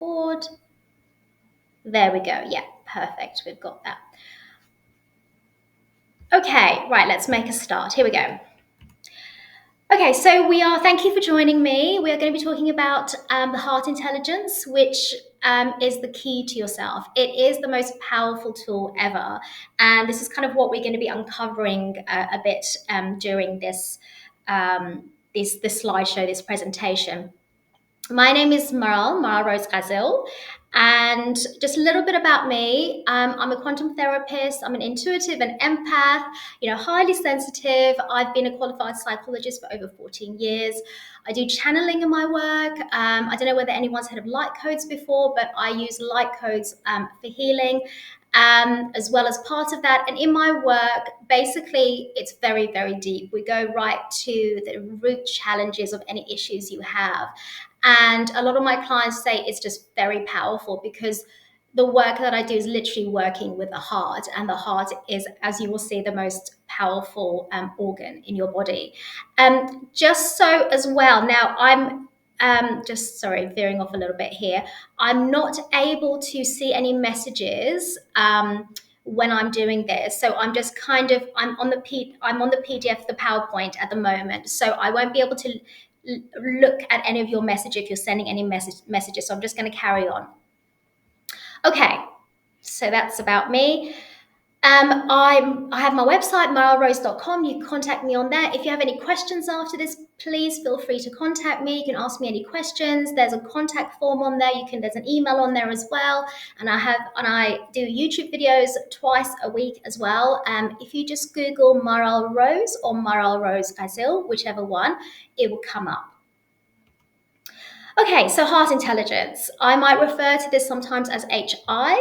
Board. There we go. Yeah, perfect. We've got that. Okay, right, let's make a start. Here we go. Okay, so thank you for joining me. We are going to be talking about the heart intelligence, which is the key to yourself. It is the most powerful tool ever. And this is kind of what we're going to be uncovering a bit during this slideshow, this presentation. My name is Maral Rose Gazil, and just a little bit about me. I'm a quantum therapist. I'm an intuitive and empath, highly sensitive. I've been a qualified psychologist for over 14 years. I do channeling in my work. I don't know whether anyone's heard of light codes before, but I use light codes for healing. As well as part of that. And in my work, basically, it's very, very deep. We go right to the root challenges of any issues you have. And a lot of my clients say it's just very powerful because the work that I do is literally working with the heart. And the heart is, as you will see, the most powerful organ in your body. Just so as well, now I'm veering off a little bit here. I'm not able to see any messages when I'm doing this. So I'm just I'm on the PDF, the PowerPoint at the moment. So I won't be able to look at any of your messages if you're sending any messages. So I'm just going to carry on. Okay, so that's about me. I have my website, maralrose.com. You can contact me on there. If you have any questions after this, please feel free to contact me. You can ask me any questions. There's a contact form on there. There's an email on there as well. And I do YouTube videos twice a week as well. If you just Google Maral Rose or Maral Rose Gazil, whichever one, it will come up. Okay, so heart intelligence. I might refer to this sometimes as HI,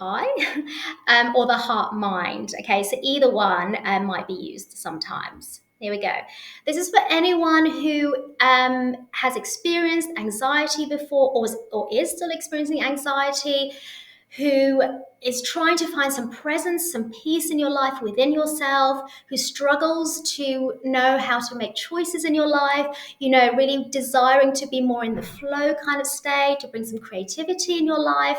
or the heart mind. Okay, so either one might be used sometimes. Here we go. This is for anyone who has experienced anxiety before or is still experiencing anxiety, who is trying to find some presence, some peace in your life within yourself, who struggles to know how to make choices in your life, really desiring to be more in the flow kind of state, to bring some creativity in your life.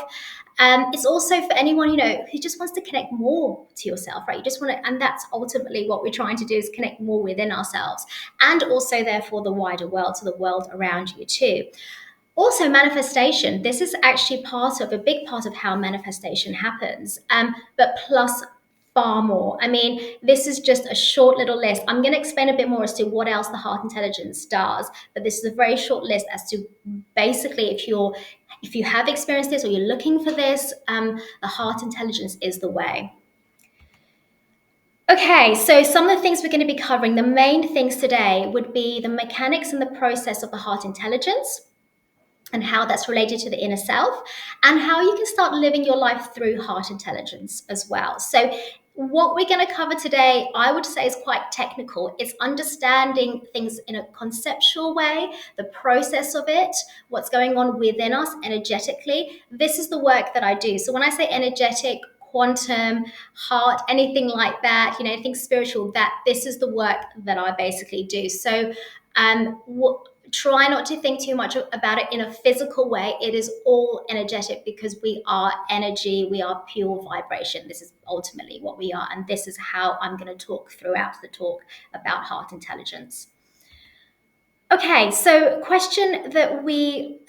It's also for anyone, who just wants to connect more to yourself, right? You just want to, and that's ultimately what we're trying to do, is connect more within ourselves and also therefore the wider world, to the world around you too. Also, manifestation. This is actually a big part of how manifestation happens, but plus far more. I mean, this is just a short little list. I'm going to explain a bit more as to what else the heart intelligence does, but this is a very short list as to basically if you have experienced this or you're looking for this, the heart intelligence is the way. Okay, so some of the things we're going to be covering, the main things today would be the mechanics and the process of the heart intelligence, and how that's related to the inner self, and how you can start living your life through heart intelligence as well. So what we're going to cover today, I would say, is quite technical. It's understanding things in a conceptual way, the process of it, what's going on within us energetically. This is the work that I do. So when I say energetic, quantum, heart, anything like that, anything spiritual, this is the work that I basically do. So try not to think too much about it in a physical way. It is all energetic because we are energy. We are pure vibration. This is ultimately what we are. And this is how I'm going to talk throughout the talk about heart intelligence. Okay, so question that we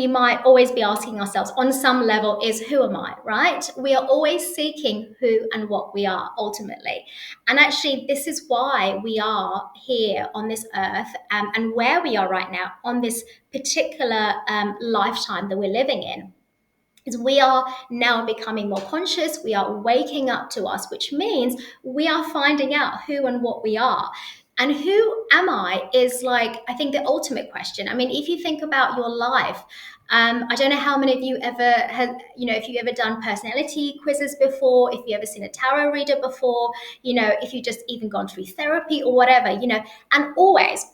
might always be asking ourselves on some level is, who am I, right? We are always seeking who and what we are ultimately. And actually, this is why we are here on this earth, and where we are right now on this particular lifetime that we're living in. Is we are now becoming more conscious. We are waking up to us, which means we are finding out who and what we are. And who am I is, I think, the ultimate question. I mean, if you think about your life, I don't know how many of you ever had, if you've ever done personality quizzes before, if you've ever seen a tarot reader before, if you've just even gone through therapy or whatever, and always,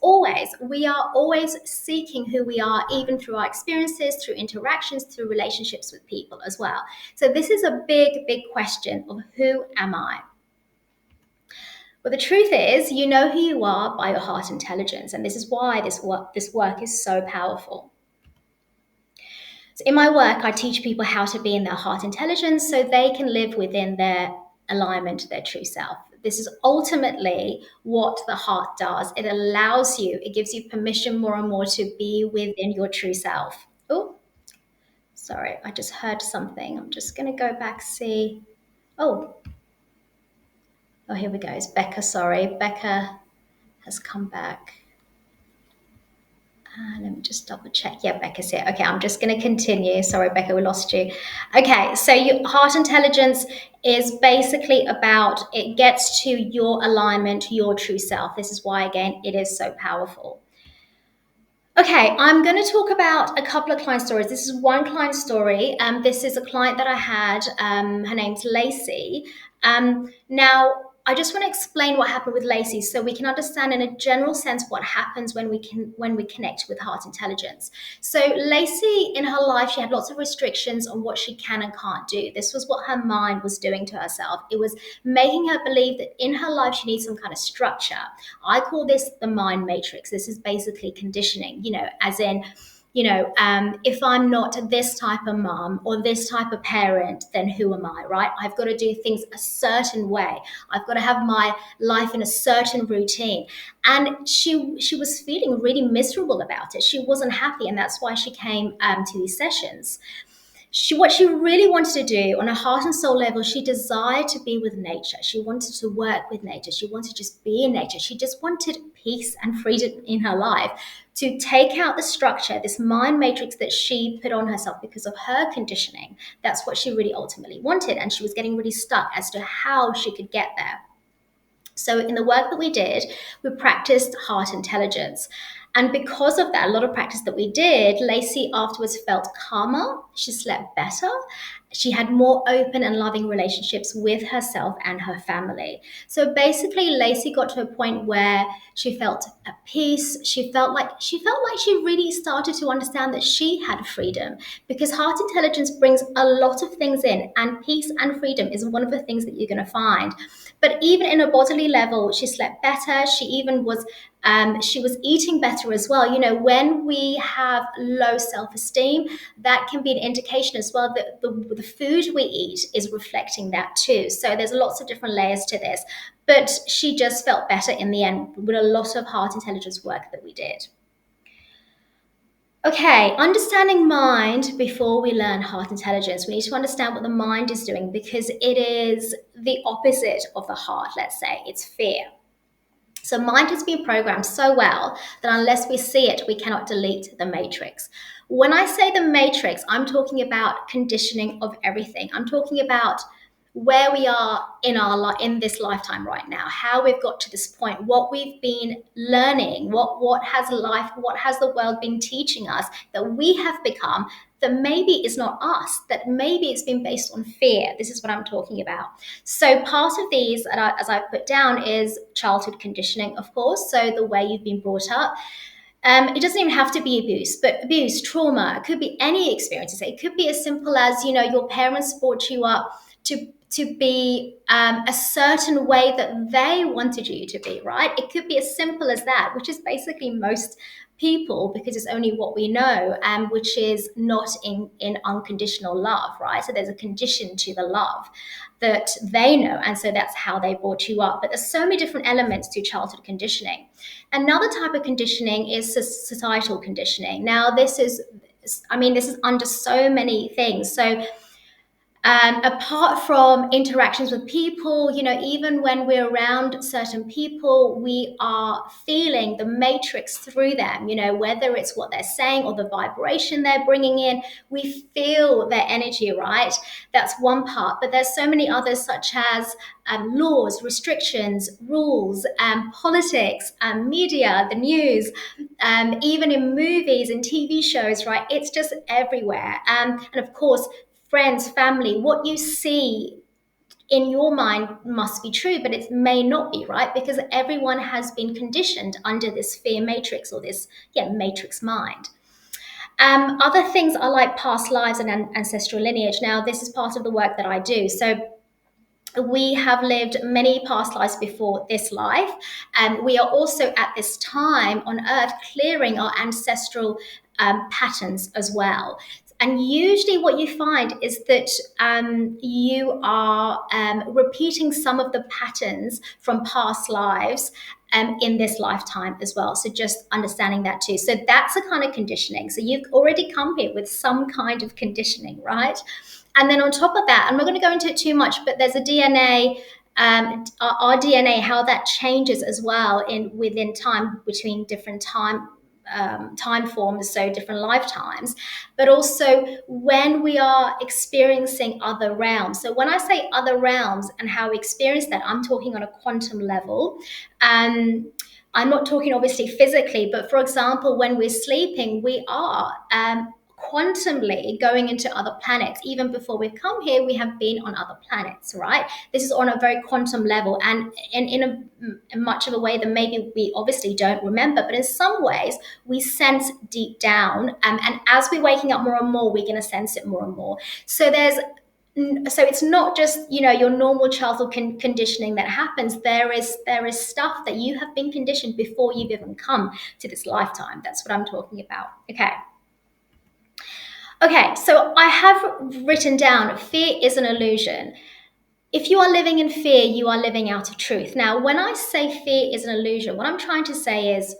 we are always seeking who we are, even through our experiences, through interactions, through relationships with people as well. So this is a big, big question of, who am I? But the truth is, you know who you are by your heart intelligence. And this is why this work is so powerful. In my work, I teach people how to be in their heart intelligence so they can live within their alignment to their true self. This is ultimately what the heart does. It allows you, it gives you permission more and more to be within your true self. Oh, sorry, I just heard something. I'm just going to go back, see. Oh, oh, here we go. It's Becca. Sorry. Becca has come back. Let me just double check. Yeah, Becca's here. Okay, I'm just going to continue. Sorry, Becca, we lost you. Okay, so your heart intelligence is basically about, it gets to your alignment, your true self. This is why, again, it is so powerful. Okay, I'm going to talk about a couple of client stories. This is one client story. This is a client that I had. Her name's Lacey. Now, I just want to explain what happened with Lacey so we can understand in a general sense what happens when we connect with heart intelligence. So Lacey, in her life, she had lots of restrictions on what she can and can't do. This was what her mind was doing to herself. It was making her believe that in her life she needs some kind of structure. I call this the mind matrix. This is basically conditioning, as in, if I'm not this type of mom or this type of parent, then who am I, right? I've got to do things a certain way. I've got to have my life in a certain routine. And she was feeling really miserable about it. She wasn't happy, and that's why she came to these sessions. What she really wanted to do on a heart and soul level, she desired to be with nature. She wanted to work with nature. She wanted to just be in nature. She just wanted peace and freedom in her life, to take out the structure, this mind matrix that she put on herself because of her conditioning. That's what she really ultimately wanted. And she was getting really stuck as to how she could get there. So in the work that we did, we practiced heart intelligence. And because of that, a lot of practice that we did, Lacey afterwards felt calmer. She slept better. She had more open and loving relationships with herself and her family. So basically, Lacey got to a point where she felt at peace. She felt like she really started to understand that she had freedom, because heart intelligence brings a lot of things in, and peace and freedom is one of the things that you're going to find. But even in a bodily level, she slept better. She was eating better as well. When we have low self-esteem, that can be an indication as well that the food we eat is reflecting that too. So there's lots of different layers to this. But she just felt better in the end with a lot of heart intelligence work that we did. Okay, understanding mind before we learn heart intelligence. We need to understand what the mind is doing, because it is the opposite of the heart, let's say. It's fear. So mind has been programmed so well that unless we see it, we cannot delete the matrix. When I say the matrix, I'm talking about conditioning of everything. I'm talking about where we are in this lifetime right now, how we've got to this point, what we've been learning, what has the world been teaching us that we have become, that maybe is not us, that maybe it's been based on fear. This is what I'm talking about. So part of these, as I've put down, is childhood conditioning, of course. So the way you've been brought up. It doesn't even have to be abuse, trauma. It could be any experiences. It could be as simple as, your parents brought you up to be a certain way that they wanted you to be, right? It could be as simple as that, which is basically most people, because it's only what we know, which is not in unconditional love, right? So there's a condition to the love that they know, and so that's how they brought you up. But there's so many different elements to childhood conditioning. Another type of conditioning is societal conditioning. Now, this is under so many things. So apart from interactions with people, even when we're around certain people, we are feeling the matrix through them, whether it's what they're saying or the vibration they're bringing in, we feel their energy, right? That's one part. But there's so many others, such as laws, restrictions, rules, politics, media, the news, even in movies and TV shows, right? It's just everywhere. And of course, friends, family, what you see in your mind must be true, but it may not be, right? Because everyone has been conditioned under this fear matrix, or this matrix mind. Other things are like past lives and ancestral lineage. Now, this is part of the work that I do. So we have lived many past lives before this life, and we are also at this time on earth clearing our ancestral patterns as well. And usually, what you find is that you are repeating some of the patterns from past lives in this lifetime as well. So, just understanding that too. So, that's a kind of conditioning. So, you've already come here with some kind of conditioning, right? And then on top of that, I'm not going to go into it too much, but there's a DNA, our DNA, how that changes as well in within time between different time forms, so different lifetimes, but also when we are experiencing other realms. So when I say other realms and how we experience that, I'm talking on a quantum level. I'm not talking obviously physically, but for example, when we're sleeping, we are quantumly going into other planets. Even before we've come here, we have been on other planets, right? This is on a very quantum level, and in much of a way that maybe we obviously don't remember, but in some ways we sense deep down. And as we're waking up more and more, we're going to sense it more and more. So it's not just your normal childhood conditioning that happens. There is stuff that you have been conditioned before you've even come to this lifetime. That's what I'm talking about. Okay, so I have written down fear is an illusion. If you are living in fear, you are living out of truth. Now, when I say fear is an illusion, what I'm trying to say is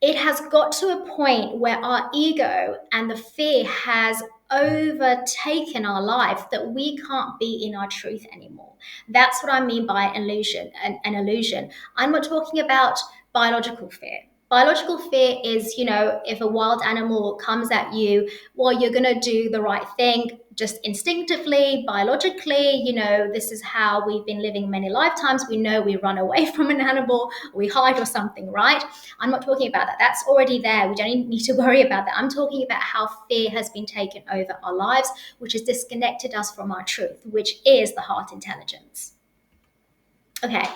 it has got to a point where our ego and the fear has overtaken our life that we can't be in our truth anymore. That's what I mean by illusion, an illusion. I'm not talking about biological fear. Biological fear is, if a wild animal comes at you, well, you're going to do the right thing just instinctively, biologically. This is how we've been living many lifetimes. We know we run away from an animal, we hide or something, right? I'm not talking about that. That's already there. We don't need to worry about that. I'm talking about how fear has been taken over our lives, which has disconnected us from our truth, which is the heart intelligence. Okay.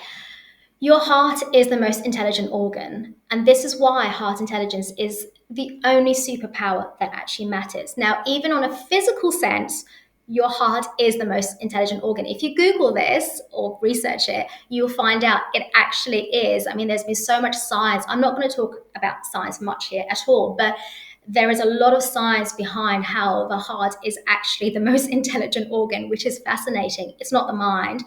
Your heart is the most intelligent organ, and this is why heart intelligence is the only superpower that actually matters. Now, even on a physical sense, your heart is the most intelligent organ. If you Google this or research it, you'll find out it actually is. I mean, there's been so much science. I'm not going to talk about science much here at all, but there is a lot of science behind how the heart is actually the most intelligent organ, which is fascinating. It's not the mind.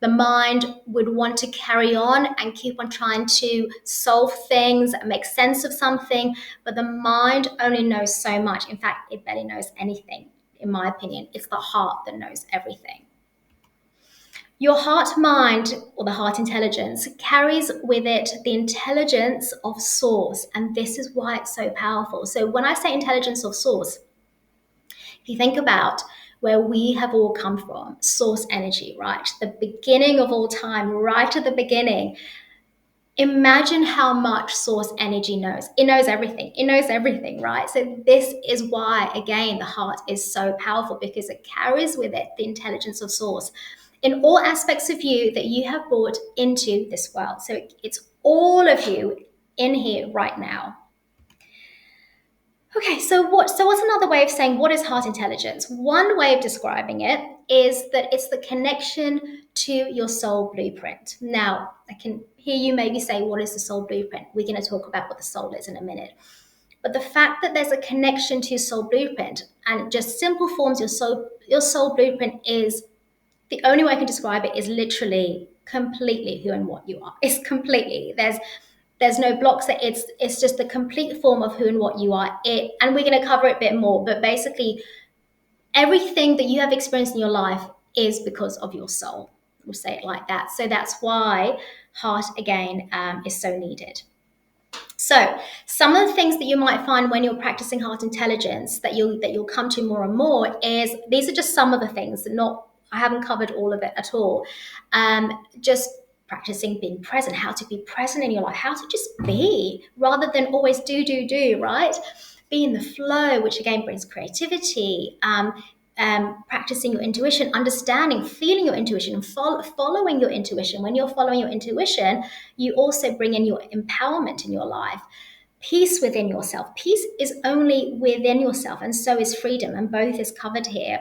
The mind would want to carry on and keep on trying to solve things, make sense of something, but the mind only knows so much. In fact, it barely knows anything, in my opinion. It's the heart that knows everything. Your heart mind, or the heart intelligence, carries with it the intelligence of source, and this is why it's so powerful. So when I say intelligence of source, if you think about where we have all come from, source energy, right? The beginning of all time, right at the beginning. Imagine how much source energy knows. It knows everything. It knows everything, right? So this is why, again, the heart is so powerful, because it carries with it the intelligence of source in all aspects of you that you have brought into this world. So it's all of you in here right now. Okay, so what's another way of saying what is heart intelligence? One way of describing it is that it's the connection to your soul blueprint. Now, I can hear you maybe say, what is the soul blueprint? We're going to talk about what the soul is in a minute. But the fact that there's a connection to your soul blueprint, and just simple forms, your soul blueprint is, the only way I can describe it is literally completely who and what you are. It's completely, there's no blocks. That it's just the complete form of who and what you are. And we're going to cover it a bit more, but basically everything that you have experienced in your life is because of your soul. We'll say it like that. So that's why heart again is so needed. So some of the things that you might find when you're practicing heart intelligence that you'll come to more and more is, these are just some of the things. I haven't covered all of it at all. Just practicing being present, how to be present in your life, how to just be rather than always do, right? Be in the flow, which again brings creativity. Practicing your intuition, understanding, feeling your intuition, and following your intuition. When you're following your intuition, you also bring in your empowerment in your life. Peace within yourself. Peace is only within yourself, and so is freedom, and both is covered here.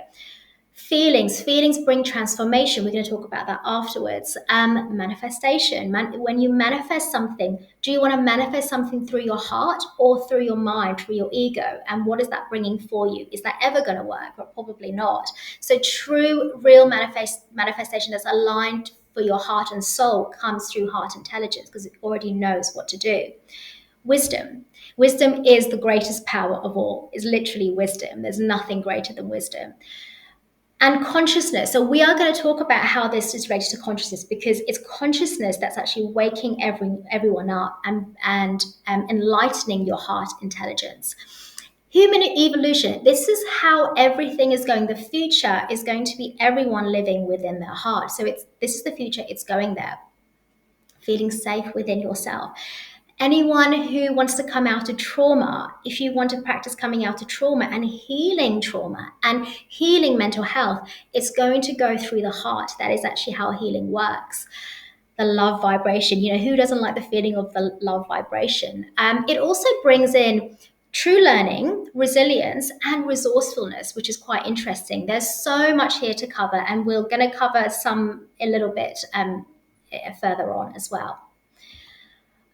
Feelings bring transformation. We're going to talk about that afterwards. Manifestation. When you manifest something, do you want to manifest something through your heart or through your mind, through your ego? And what is that bringing for you? Is that ever going to work? Or probably not. So true, real manifestation that's aligned for your heart and soul comes through heart intelligence, because it already knows what to do. Wisdom. Wisdom is the greatest power of all. It's literally wisdom. There's nothing greater than wisdom. And consciousness. So we are going to talk about how this is related to consciousness, because it's consciousness that's actually waking everyone up and enlightening your heart intelligence. Human evolution. This is how everything is going. The future is going to be everyone living within their heart. So this is the future. It's going there. Feeling safe within yourself. Anyone who wants to come out of trauma, if you want to practice coming out of trauma and healing mental health, it's going to go through the heart. That is actually how healing works. The love vibration, who doesn't like the feeling of the love vibration? It also brings in true learning, resilience, and resourcefulness, which is quite interesting. There's so much here to cover, and we're going to cover some a little bit further on as well.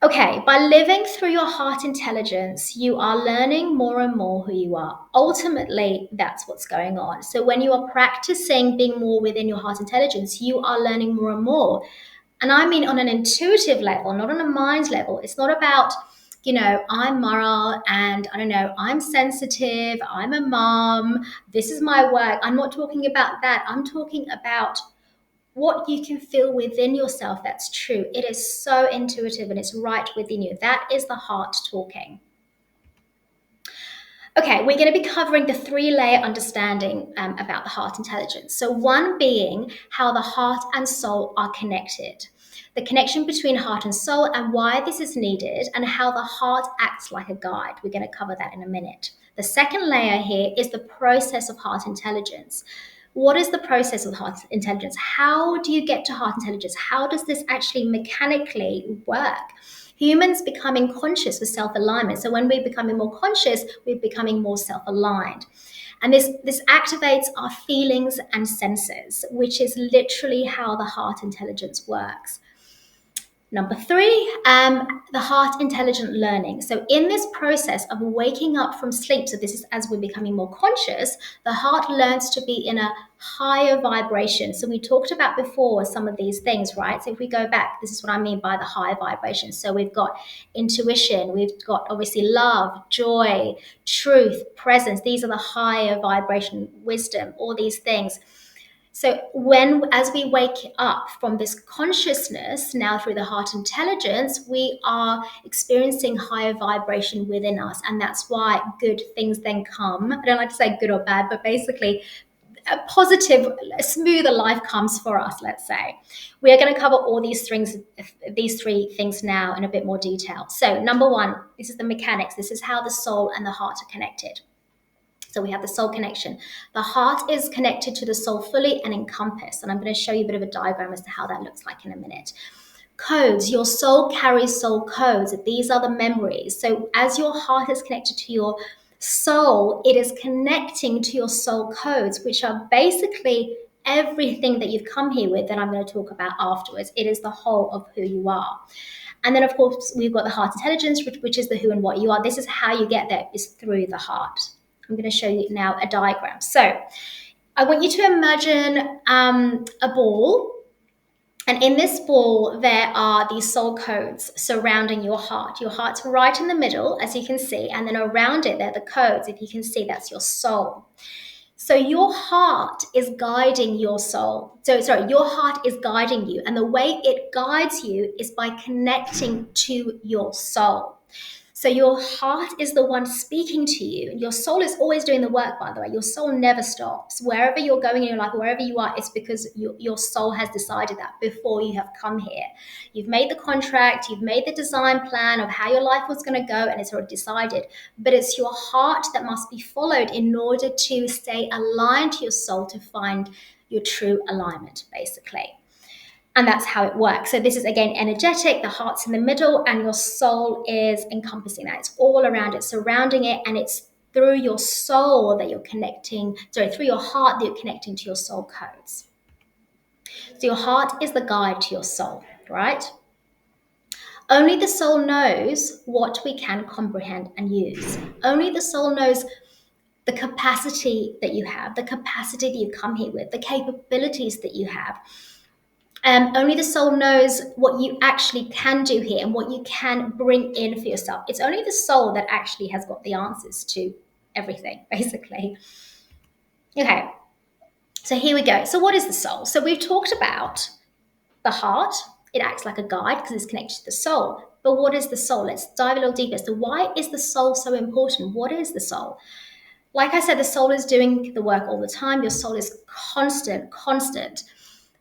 Okay, by living through your heart intelligence, you are learning more and more who you are. Ultimately, that's what's going on. So when you are practicing being more within your heart intelligence, you are learning more and more. And I mean on an intuitive level, not on a mind level. It's not about, I'm Maral and I don't know, I'm sensitive, I'm a mom, this is my work. I'm not talking about that. I'm talking about what you can feel within yourself that's true. It is so intuitive and it's right within you. That is the heart talking. Okay, we're going to be covering the 3-layer understanding about the heart intelligence. So one being how the heart and soul are connected, the connection between heart and soul, and why this is needed, and how the heart acts like a guide. We're going to cover that in a minute. The second layer here is the process of heart intelligence. What is the process of heart intelligence? How do you get to heart intelligence? How does this actually mechanically work? Humans becoming conscious with self-alignment. So when we're becoming more conscious, we're becoming more self-aligned. And this activates our feelings and senses, which is literally how the heart intelligence works. Number 3, the heart intelligent learning. So in this process of waking up from sleep, so this is as we're becoming more conscious, the heart learns to be in a higher vibration. So we talked about before some of these things, right? So if we go back, this is what I mean by the high vibration. So we've got intuition, we've got obviously love, joy, truth, presence. These are the higher vibration, wisdom, all these things. So as we wake up from this consciousness now through the heart intelligence, we are experiencing higher vibration within us. And that's why good things then come. I don't like to say good or bad, but basically a positive, a smoother life comes for us, let's say. We are going to cover all these 3 things now in a bit more detail. So number 1, this is the mechanics. This is how the soul and the heart are connected. So we have the soul connection. The heart is connected to the soul fully and encompassed. And I'm going to show you a bit of a diagram as to how that looks like in a minute. Codes. Your soul carries soul codes. These are the memories. So as your heart is connected to your soul, it is connecting to your soul codes, which are basically everything that you've come here with that I'm going to talk about afterwards. It is the whole of who you are. And then, of course, we've got the heart intelligence, which is the who and what you are. This is how you get there, is through the heart. I'm going to show you now a diagram. So I want you to imagine a ball. And in this ball, there are these soul codes surrounding your heart. Your heart's right in the middle, as you can see. And then around it, there are the codes. If you can see, that's your soul. So your heart is guiding your soul. Your heart is guiding you. And the way it guides you is by connecting to your soul. So your heart is the one speaking to you. Your soul is always doing the work, by the way. Your soul never stops. Wherever you're going in your life, wherever you are, it's because your soul has decided that before you have come here. You've made the contract, you've made the design plan of how your life was going to go, and it's already decided. But it's your heart that must be followed in order to stay aligned to your soul, to find your true alignment, basically. And that's how it works. So this is, again, energetic. The heart's in the middle and your soul is encompassing that. It's all around it, surrounding it, and it's through your soul that you're connecting, through your heart that you're connecting to your soul codes. So your heart is the guide to your soul, right? Only the soul knows what we can comprehend and use. Only the soul knows the capacity that you have, the capacity that you come here with, the capabilities that you have. Only the soul knows what you actually can do here and what you can bring in for yourself. It's only the soul that actually has got the answers to everything, basically. Okay, so here we go. So what is the soul? So we've talked about the heart. It acts like a guide because it's connected to the soul. But what is the soul? Let's dive a little deeper. So why is the soul so important? What is the soul? Like I said, the soul is doing the work all the time. Your soul is constant.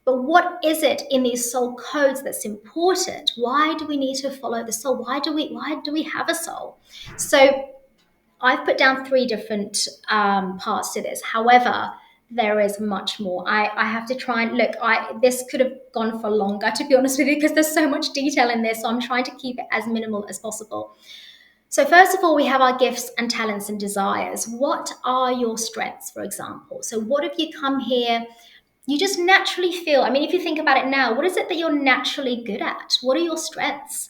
But what is it in these soul codes that's important? Why do we need to follow the soul? Why do we have a soul? So I've put down 3 different parts to this. However, there is much more. I have to try and look. This could have gone for longer, to be honest with you, because there's so much detail in this. So I'm trying to keep it as minimal as possible. So first of all, we have our gifts and talents and desires. What are your strengths, for example? So what if you come here, you just naturally feel, I mean, if you think about it now, what is it that you're naturally good at? What are your strengths?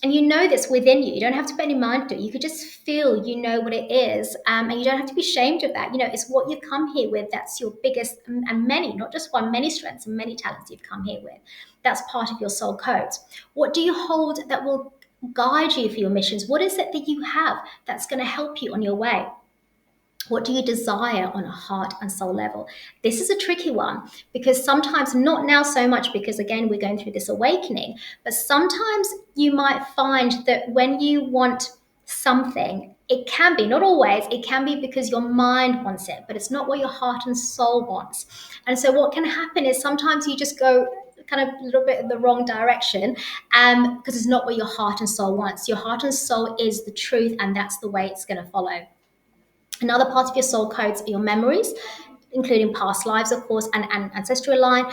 And you know this within you. You don't have to put any mind to it. You could just feel you know what it is. And you don't have to be ashamed of that. You know, it's what you come here with. That's your biggest and many, not just one, many strengths and many talents you've come here with. That's part of your soul codes. What do you hold that will guide you for your missions? What is it that you have that's going to help you on your way? What do you desire on a heart and soul level? This is a tricky one because sometimes, not now so much because again, we're going through this awakening, but sometimes you might find that when you want something, it can be, not always, it can be because your mind wants it, but it's not what your heart and soul wants. And so what can happen is sometimes you just go kind of a little bit in the wrong direction because it's not what your heart and soul wants. Your heart and soul is the truth, and that's the way it's going to follow. Another part of your soul codes are your memories, including past lives, of course, and ancestral line.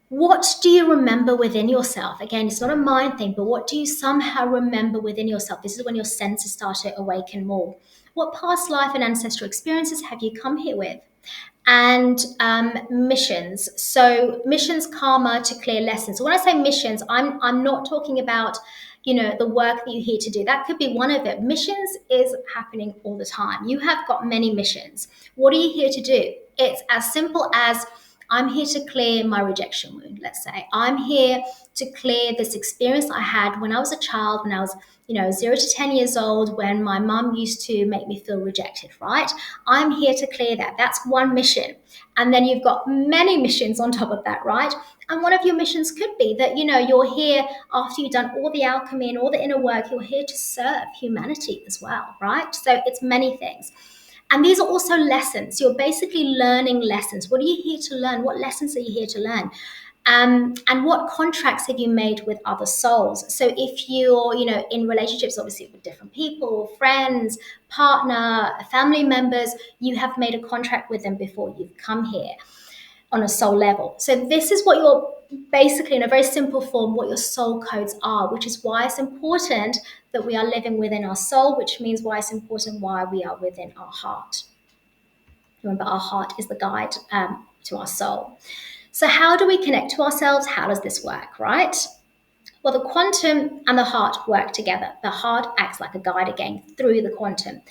What do you remember within yourself? Again, it's not a mind thing, but what do you somehow remember within yourself? This is when your senses start to awaken more. What past life and ancestral experiences have you come here with? And missions. So missions, karma to clear lessons. So when I say missions, I'm not talking about, you know, the work that you're here to do. That could be one of it. Missions is happening all the time. You have got many missions. What are you here to do? It's as simple as I'm here to clear my rejection wound, let's say. I'm here to clear this experience I had when I was a child, when I was, 0 to 10 years old, when my mum used to make me feel rejected, right? I'm here to clear that. That's one mission. And then you've got many missions on top of that, right? And one of your missions could be that, you're here after you've done all the alchemy and all the inner work, you're here to serve humanity as well, right? So it's many things. And these are also lessons. You're basically learning lessons. What are you here to learn? What lessons are you here to learn? And what contracts have you made with other souls? So if you're, in relationships, obviously with different people, friends, partner, family members, you have made a contract with them before you've come here on a soul level. So this is what you're basically, in a very simple form, what your soul codes are, which is why it's important that we are living within our soul, which means why it's important why we are within our heart. Remember, our heart is the guide to our soul. So how do we connect to ourselves? How does this work, right? Well, the quantum and the heart work together. The heart acts like a guide again through the quantum.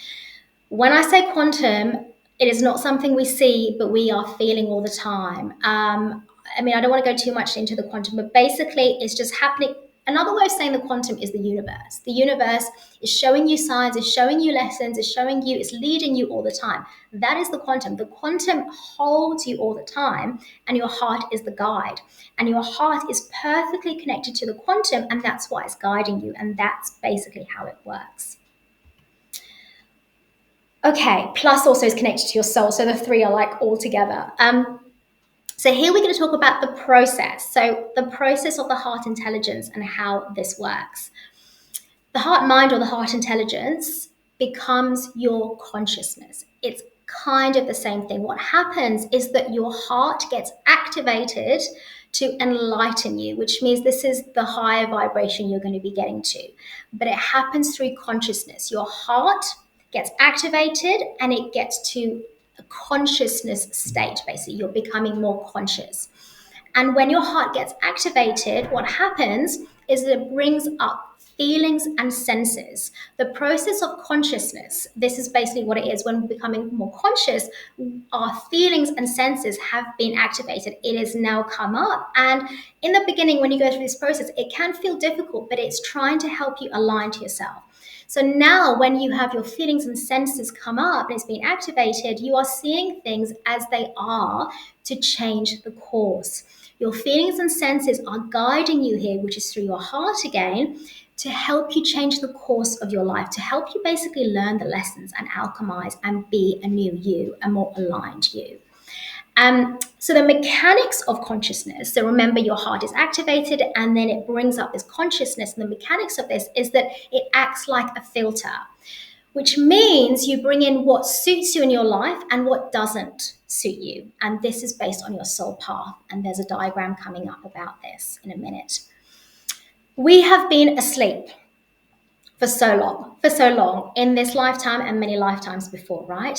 When I say quantum, it is not something we see, but we are feeling all the time. I don't want to go too much into the quantum, but basically it's just happening. Another way of saying the quantum is the universe. The universe is showing you signs, is showing you lessons, is showing you, it's leading you all the time. That is the quantum. The quantum holds you all the time, and your heart is the guide. And your heart is perfectly connected to the quantum, and that's why it's guiding you. And that's basically how it works. Okay, plus also is connected to your soul. So the 3 are like all together. So here we're going to talk about the process. So the process of the heart intelligence and how this works. The heart mind or the heart intelligence becomes your consciousness. It's kind of the same thing. What happens is that your heart gets activated to enlighten you, which means this is the higher vibration you're going to be getting to. But it happens through consciousness. Your heart gets activated and it gets to a consciousness state. Basically, you're becoming more conscious. And when your heart gets activated, what happens is that it brings up feelings and senses. The process of consciousness, this is basically what it is. When we're becoming more conscious, our feelings and senses have been activated. It has now come up. And in the beginning, when you go through this process, it can feel difficult, but it's trying to help you align to yourself. So now, when you have your feelings and senses come up and it's being activated, you are seeing things as they are to change the course. Your feelings and senses are guiding you here, which is through your heart again, to help you change the course of your life, to help you basically learn the lessons and alchemize and be a new you, a more aligned you. So the mechanics of consciousness, so remember your heart is activated and then it brings up this consciousness, and the mechanics of this is that it acts like a filter, which means you bring in what suits you in your life and what doesn't suit you. And this is based on your soul path. And there's a diagram coming up about this in a minute. We have been asleep for so long in this lifetime and many lifetimes before, right?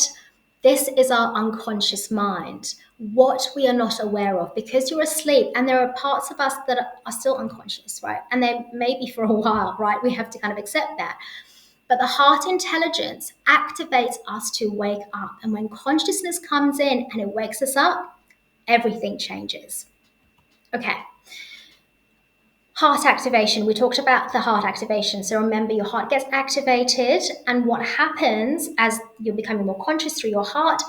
This is our unconscious mind, what we are not aware of, because you're asleep and there are parts of us that are still unconscious, right? And they may be for a while, right? We have to kind of accept that. But the heart intelligence activates us to wake up. And when consciousness comes in and it wakes us up, everything changes. Okay. Heart activation. We talked about the heart activation. So remember, your heart gets activated, and what happens as you're becoming more conscious through your heart,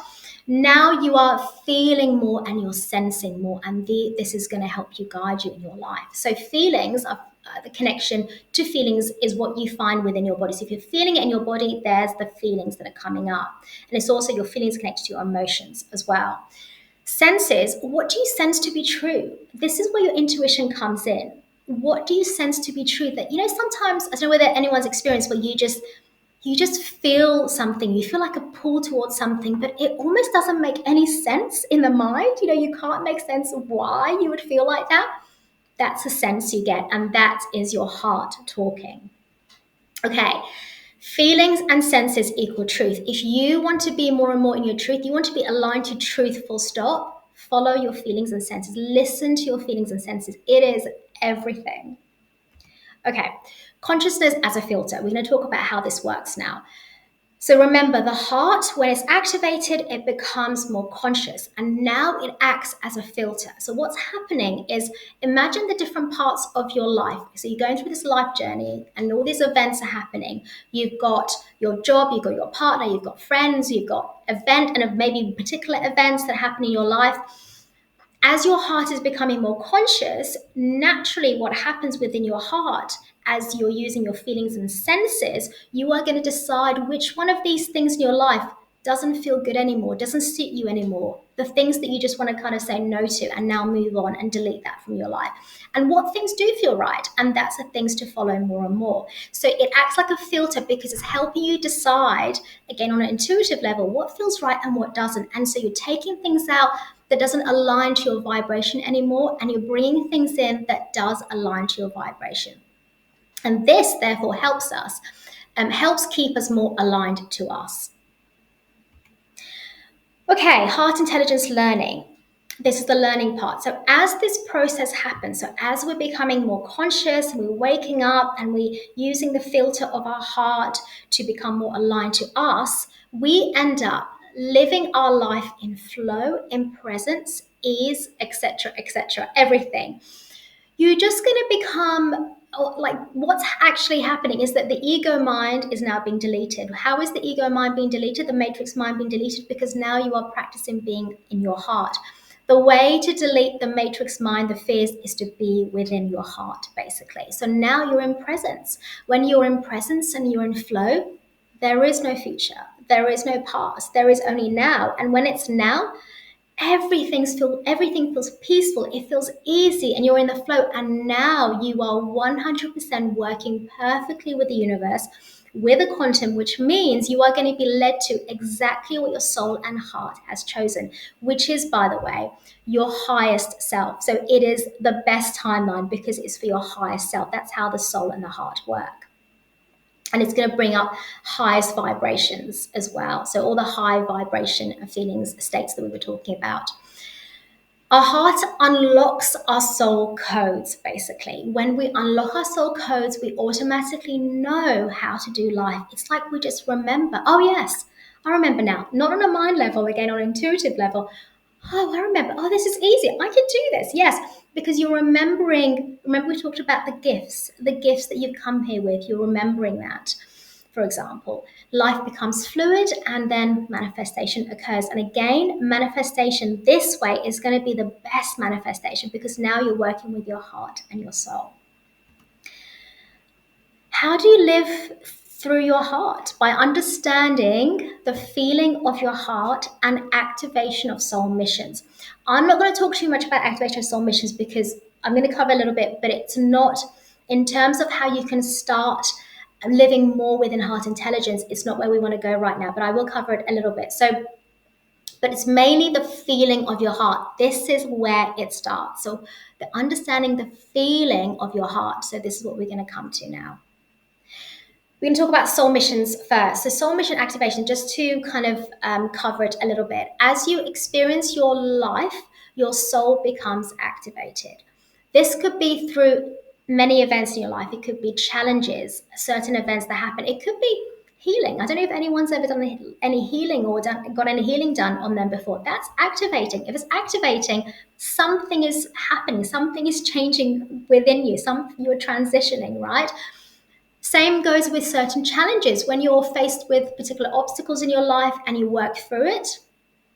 now you are feeling more and you're sensing more, and this is going to help you guide you in your life. So feelings are the connection to feelings is what you find within your body. So if you're feeling it in your body, there's the feelings that are coming up. And it's also your feelings connected to your emotions as well. Senses, what do you sense to be true? This is where your intuition comes in. What do you sense to be true? That, sometimes, I don't know whether anyone's experienced where you just feel something, you feel like a pull towards something, but it almost doesn't make any sense in the mind. You can't make sense of why you would feel like that. That's a sense you get, and that is your heart talking. Okay. Feelings and senses equal truth. If you want to be more and more in your truth, you want to be aligned to truth, full stop, follow your feelings and senses. Listen to your feelings and senses. It is everything. Okay, consciousness as a filter. We're going to talk about how this works now. So remember, the heart, when it's activated, it becomes more conscious, and now it acts as a filter. So what's happening is, imagine the different parts of your life. So you're going through this life journey and all these events are happening. You've got your job, you've got your partner, you've got friends, you've got event and maybe particular events that happen in your life. As your heart is becoming more conscious, naturally what happens within your heart as you're using your feelings and senses, you are going to decide which one of these things in your life doesn't feel good anymore, doesn't suit you anymore. The things that you just want to kind of say no to and now move on and delete that from your life. And what things do feel right, and that's the things to follow more and more. So it acts like a filter because it's helping you decide, again, on an intuitive level, what feels right and what doesn't. And so you're taking things out that doesn't align to your vibration anymore, and you're bringing things in that does align to your vibration. And this, therefore, helps us, helps keep us more aligned to us. Okay, heart intelligence learning. This is the learning part. So as this process happens, so as we're becoming more conscious and we're waking up and we're using the filter of our heart to become more aligned to us, we end up living our life in flow, in presence, ease, etc., everything. You're just going to become like, what's actually happening is that the ego mind is now being deleted. How is the ego mind being deleted? The matrix mind being deleted because now you are practicing being in your heart. The way to delete the matrix mind, the fears, is to be within your heart, basically. So now you're in presence. When you're in presence and you're in flow, there is no future. There is no past. There is only now. And when it's now, everything feels peaceful, it feels easy, and you're in the flow. And now you are 100% working perfectly with the universe, with a quantum, which means you are going to be led to exactly what your soul and heart has chosen, which is, by the way, your highest self. So it is the best timeline because it's for your highest self. That's how the soul and the heart work. And it's going to bring up highest vibrations as well. So all the high vibration feelings, states that we were talking about. Our heart unlocks our soul codes, basically. When we unlock our soul codes, we automatically know how to do life. It's like we just remember, oh, yes, I remember now. Not on a mind level, again, on an intuitive level. Oh, I remember. Oh, this is easy. I can do this. Yes, because you're remembering. Remember, we talked about the gifts that you've come here with. You're remembering that. For example, life becomes fluid and then manifestation occurs. And again, manifestation this way is going to be the best manifestation because now you're working with your heart and your soul. How do you live through your heart? By understanding the feeling of your heart and activation of soul missions. I'm not going to talk too much about activation of soul missions because I'm going to cover a little bit, but it's not in terms of how you can start living more within heart intelligence. It's not where we want to go right now, but I will cover it a little bit. But it's mainly the feeling of your heart. This is where it starts. So the understanding the feeling of your heart. So this is what we're going to come to now. We're going to talk about soul missions first. So soul mission activation, just to kind of cover it a little bit. As you experience your life, your soul becomes activated. This could be through many events in your life. It could be challenges, certain events that happen. It could be healing. I don't know if anyone's ever done any healing or got any healing done on them before. That's activating. If it's activating, something is happening. Something is changing within you. You're transitioning, right? Same goes with certain challenges. When you're faced with particular obstacles in your life and you work through it,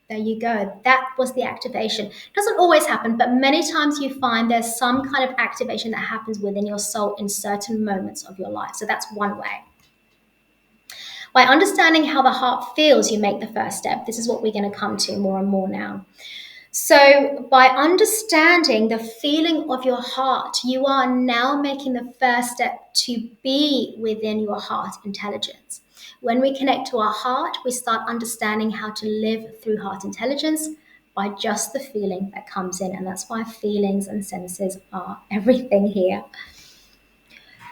there you go. That was the activation. It doesn't always happen, but many times you find there's some kind of activation that happens within your soul in certain moments of your life. So that's one way. By understanding how the heart feels, you make the first step. This is what we're going to come to more and more now. So, by understanding the feeling of your heart, you are now making the first step to be within your heart intelligence. When we connect to our heart, we start understanding how to live through heart intelligence by just the feeling that comes in. And that's why feelings and senses are everything here.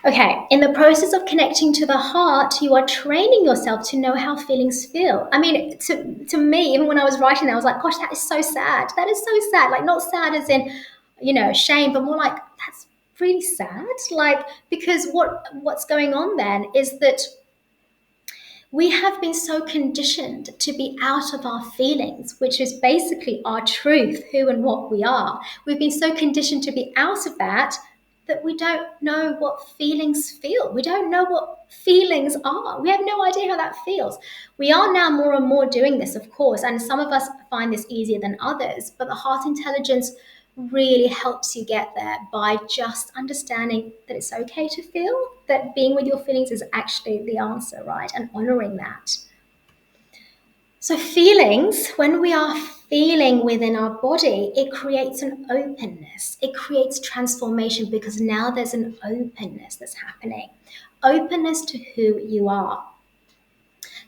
Okay, in the process of connecting to the heart, you are training yourself to know how feelings feel. I mean, to me, even when I was writing that, I was like, gosh, that is so sad. That is so sad. Like, not sad as in, shame, but more like, that's really sad. Like, because what's going on then is that we have been so conditioned to be out of our feelings, which is basically our truth, who and what we are. We've been so conditioned to be out of that we don't know what feelings feel. We don't know what feelings are. We have no idea how that feels. We are now more and more doing this, of course, and some of us find this easier than others, but the heart intelligence really helps you get there by just understanding that it's okay to feel, that being with your feelings is actually the answer, right? And honoring that. So feelings, when we are feeling within our body, it creates an openness. It creates transformation because now there's an openness that's happening. Openness to who you are.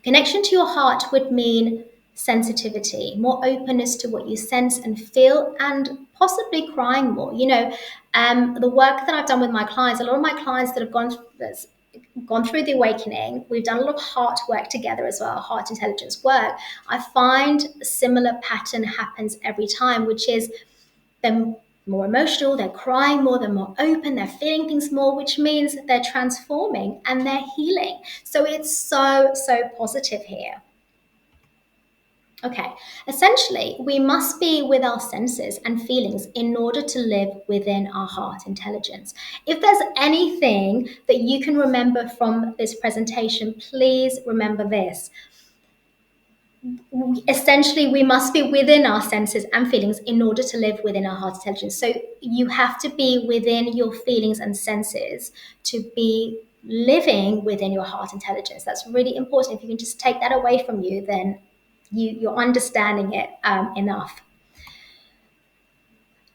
Connection to your heart would mean sensitivity, more openness to what you sense and feel, and possibly crying more. The work that I've done with my clients, a lot of my clients that have gone through the awakening, we've done a lot of heart work together as well, heart intelligence work. I find a similar pattern happens every time, which is they're more emotional, they're crying more, they're more open, they're feeling things more, which means they're transforming and they're healing. So it's so positive here. Okay, essentially, we must be with our senses and feelings in order to live within our heart intelligence. If there's anything that you can remember from this presentation, please remember this. Essentially, we must be within our senses and feelings in order to live within our heart intelligence. So you have to be within your feelings and senses to be living within your heart intelligence. That's really important. If you can just take that away from you, then you're understanding it enough.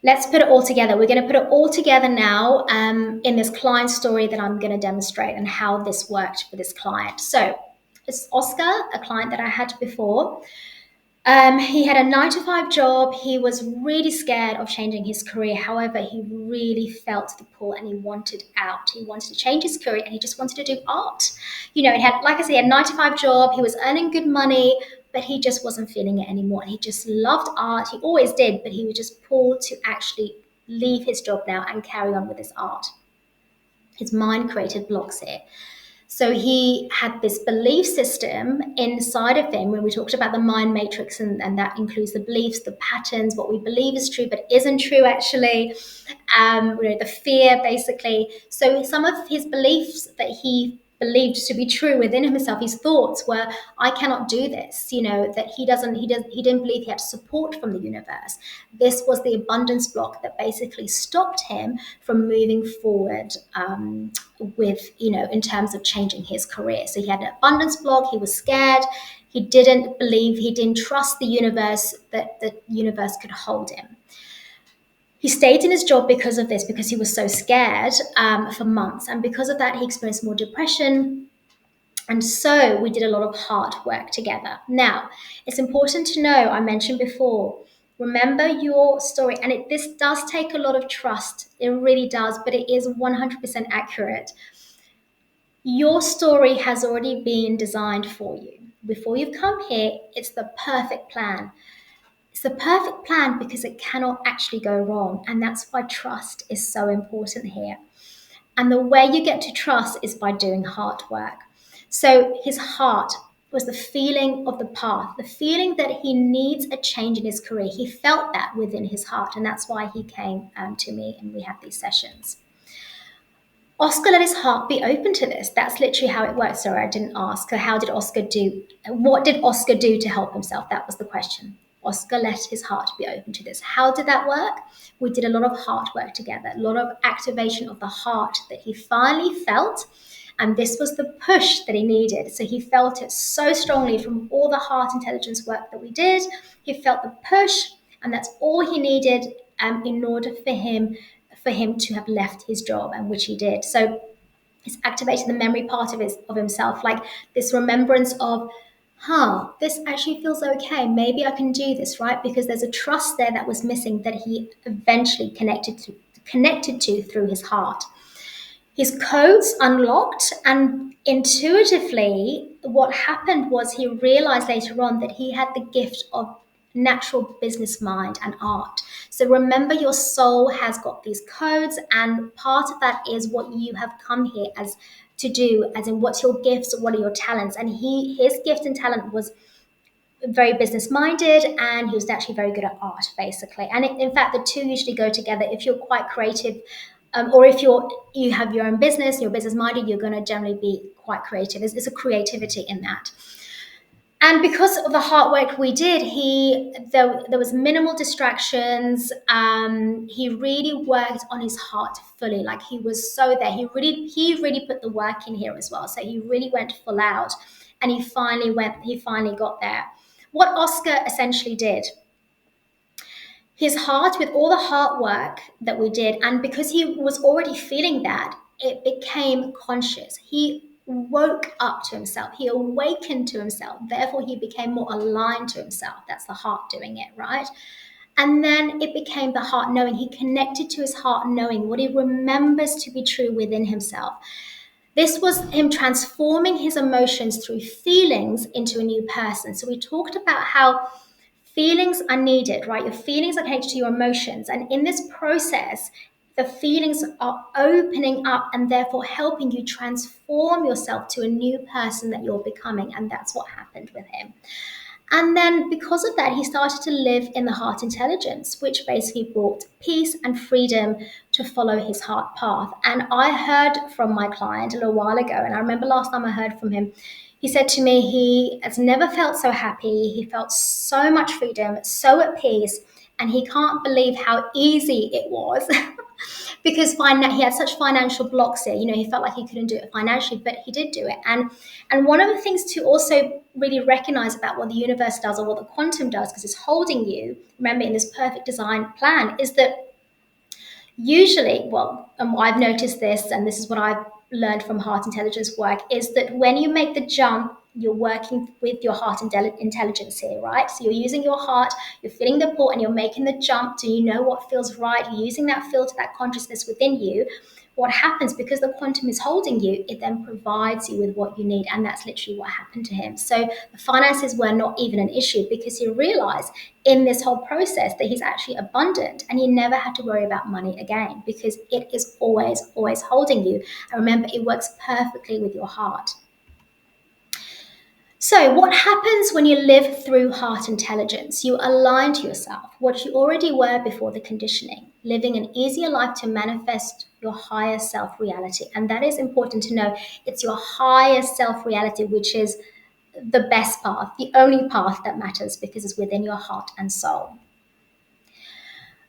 Let's put it all together. We're going to put it all together now in this client story that I'm going to demonstrate and how this worked for this client. So it's Oscar, a client that I had before. He had a 9 to 5 job. He was really scared of changing his career. However, he really felt the pull and he wanted out. He wanted to change his career and he just wanted to do art. He had, like I said, a 9 to 5 job. He was earning good money, but he just wasn't feeling it anymore. And he just loved art. He always did, but he was just pulled to actually leave his job now and carry on with his art. His mind created blocks here. So he had this belief system inside of him when we talked about the mind matrix, and that includes the beliefs, the patterns, what we believe is true but isn't true actually, the fear basically. So some of his beliefs that he believed to be true within himself, his thoughts were, I cannot do this, that he didn't believe he had support from the universe. This was the abundance block that basically stopped him from moving forward, with, in terms of changing his career. So he had an abundance block. He was scared. He didn't trust the universe, that the universe could hold him. He stayed in his job because of this, because he was so scared, for months. And because of that, he experienced more depression. And so we did a lot of hard work together. Now, it's important to know, I mentioned before, remember your story. And this does take a lot of trust. It really does, but it is 100% accurate. Your story has already been designed for you. Before you've come here, it's the perfect plan. It's the perfect plan because it cannot actually go wrong. And that's why trust is so important here. And the way you get to trust is by doing hard work. So his heart was the feeling of the path, the feeling that he needs a change in his career. He felt that within his heart. And that's why he came to me and we had these sessions. Oscar let his heart be open to this. That's literally how it works. Sorry, I didn't ask. How did Oscar do? What did Oscar do to help himself? That was the question. Oscar let his heart be open to this. How did that work? We did a lot of heart work together, a lot of activation of the heart that he finally felt. And this was the push that he needed. So he felt it so strongly from all the heart intelligence work that we did. He felt the push, and that's all he needed, in order for him to have left his job, and which he did. So it's activated the memory part of himself, like this remembrance of, this actually feels okay. Maybe I can do this, right? Because there's a trust there that was missing that he eventually connected to through his heart. His codes unlocked, and intuitively, what happened was he realized later on that he had the gift of natural business mind and art. So remember, your soul has got these codes, and part of that is what you have come here as to do, as in what's your gifts, what are your talents. And his gift and talent was very business minded, and he was naturally very good at art, basically. And in fact, the two usually go together. If you're quite creative, or if you have your own business, you're business minded, you're going to generally be quite creative. There's a creativity in that. And because of the hard work we did, there was minimal distractions. He really worked on his heart fully. Like, he was so there. He really put the work in here as well. So he really went full out, and he finally got there. What Oscar essentially did, his heart, with all the hard work that we did, and because he was already feeling that, it became conscious. He woke up to himself. He awakened to himself. Therefore, he became more aligned to himself. That's the heart doing it, right? And then it became the heart knowing. He connected to his heart knowing what he remembers to be true within himself. This was him transforming his emotions through feelings into a new person. So we talked about how feelings are needed, right? Your feelings are connected to your emotions. And in this process, the feelings are opening up and therefore helping you transform yourself to a new person that you're becoming. And that's what happened with him. And then because of that, he started to live in the heart intelligence, which basically brought peace and freedom to follow his heart path. And I heard from my client a little while ago, and I remember last time I heard from him, he said to me he has never felt so happy. He felt so much freedom, so at peace, and he can't believe how easy it was. Because he had such financial blocks here. He felt like he couldn't do it financially, but he did do it. And one of the things to also really recognize about what the universe does, or what the quantum does, because it's holding you, remember, in this perfect design plan, is that usually, I've noticed this, and this is what I've learned from heart intelligence work, is that when you make the jump, you're working with your heart intelligence here, right? So you're using your heart, you're feeling the pull, and you're making the jump. Do you know what feels right? You're using that filter, that consciousness within you. What happens, because the quantum is holding you, it then provides you with what you need. And that's literally what happened to him. So the finances were not even an issue, because he realized in this whole process that he's actually abundant, and he never had to worry about money again, because it is always, always holding you. And remember, it works perfectly with your heart. So, what happens when you live through heart intelligence? You align to yourself, what you already were before the conditioning, living an easier life to manifest your higher self reality. And that is important to know. It's your higher self reality, which is the best path, the only path that matters, because it's within your heart and soul.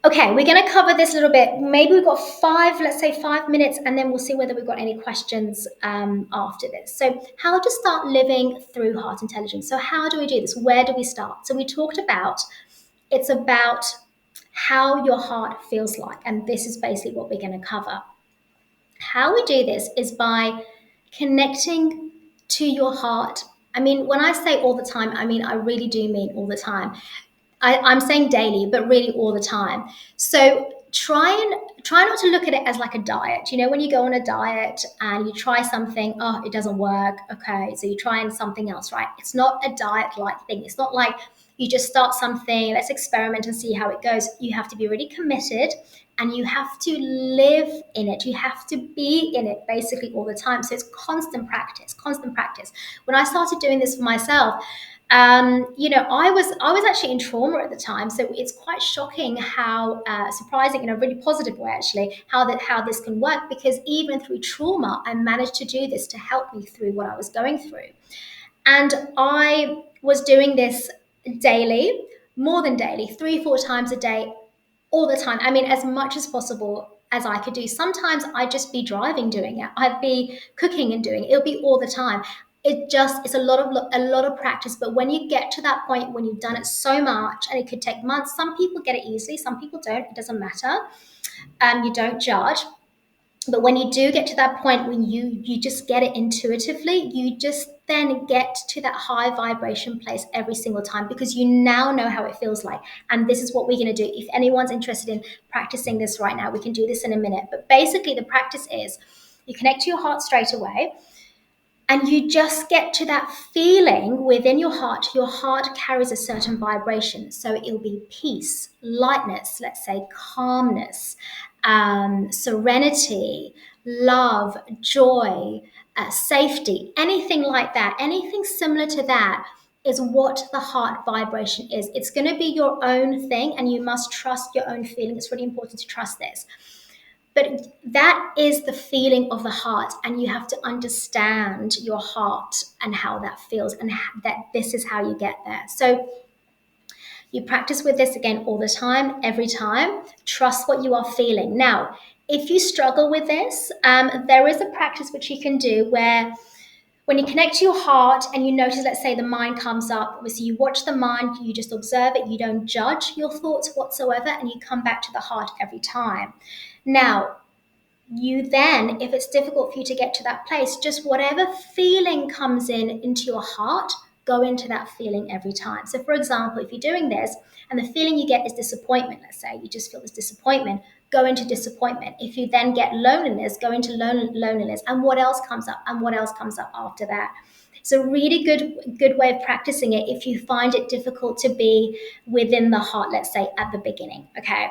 Okay, we're going to cover this a little bit. Maybe we've got let's say 5 minutes, and then we'll see whether we've got any questions after this. So, how to start living through heart intelligence. So, how do we do this? Where do we start? So, we talked about it's about how your heart feels like, and this is basically what we're going to cover. How we do this is by connecting to your heart. I mean, when I say all the time, I mean, I really do mean all the time. I'm saying daily, but really all the time. So try not to look at it as like a diet. You know, when you go on a diet and you try something, oh, it doesn't work. Okay, so you try something else, right? It's not a diet-like thing. It's not like you just start something, let's experiment and see how it goes. You have to be really committed, and you have to live in it. You have to be in it basically all the time. So it's constant practice, constant practice. When I started doing this for myself, I was actually in trauma at the time, so it's quite shocking how surprising, in a really positive way, actually, how this can work. Because even through trauma, I managed to do this to help me through what I was going through, and I was doing this daily, more than daily, 3-4 times a day, all the time. I mean, as much as possible as I could do. Sometimes I'd just be driving doing it. I'd be cooking and doing it. It'll be all the time. It's a lot of practice. But when you get to that point when you've done it so much, and it could take months, some people get it easily, some people don't. It doesn't matter. You don't judge. But when you do get to that point when you just get it intuitively, you just then get to that high vibration place every single time, because you now know how it feels like. And this is what we're going to do. If anyone's interested in practicing this right now, we can do this in a minute. But basically the practice is you connect to your heart straight away, and you just get to that feeling within your heart. Your heart carries a certain vibration. So it'll be peace, lightness, let's say calmness, serenity, love, joy, safety, anything like that, anything similar to that is what the heart vibration is. It's going to be your own thing, and you must trust your own feeling. It's really important to trust this. But that is the feeling of the heart, and you have to understand your heart and how that feels, and that this is how you get there. So you practice with this again all the time, every time. Trust what you are feeling. Now, if you struggle with this, there is a practice which you can do where when you connect to your heart and you notice, let's say the mind comes up, obviously you watch the mind, you just observe it, you don't judge your thoughts whatsoever, and you come back to the heart every time. Now, you then, if it's difficult for you to get to that place, just whatever feeling comes into your heart, go into that feeling every time. So, for example, if you're doing this and the feeling you get is disappointment, let's say you just feel this disappointment, go into disappointment. If you then get loneliness, go into loneliness. And what else comes up? And what else comes up after that? It's a really good way of practicing it if you find it difficult to be within the heart, let's say at the beginning, okay?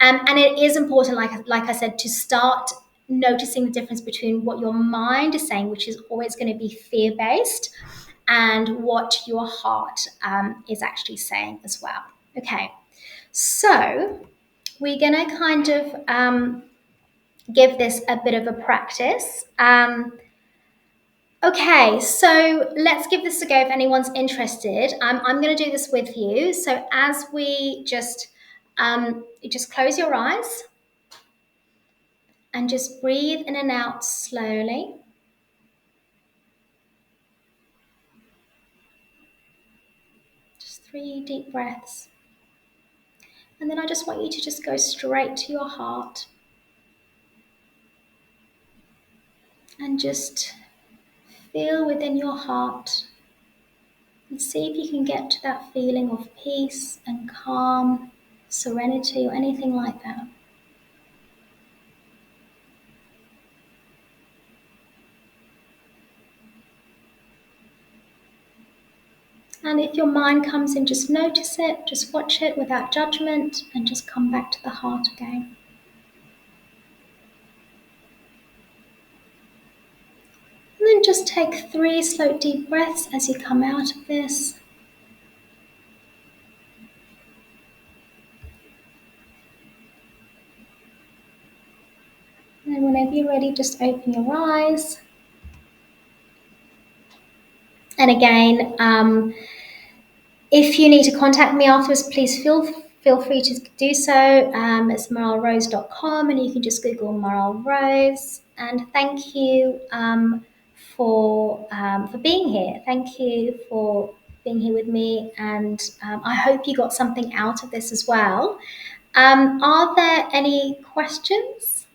And it is important, like I said, to start noticing the difference between what your mind is saying, which is always going to be fear-based, and what your heart is actually saying as well. Okay, so we're going to kind of give this a bit of a practice. Okay, so let's give this a go if anyone's interested. I'm going to do this with you. So as we just close your eyes and just breathe in and out slowly. Just 3 deep breaths. And then I just want you to just go straight to your heart and just feel within your heart And see if you can get to that feeling of peace and calm, serenity, or anything like that. And if your mind comes in, just notice it, just watch it without judgment, and just come back to the heart again. And then just take 3 slow, deep breaths as you come out of this. And whenever you're ready, just open your eyes. And again, if you need to contact me afterwards, please feel free to do so. It's maralrose.com, and you can just Google Maral Rose. And thank you for being here. Thank you for being here with me, and I hope you got something out of this as well. Are there any questions?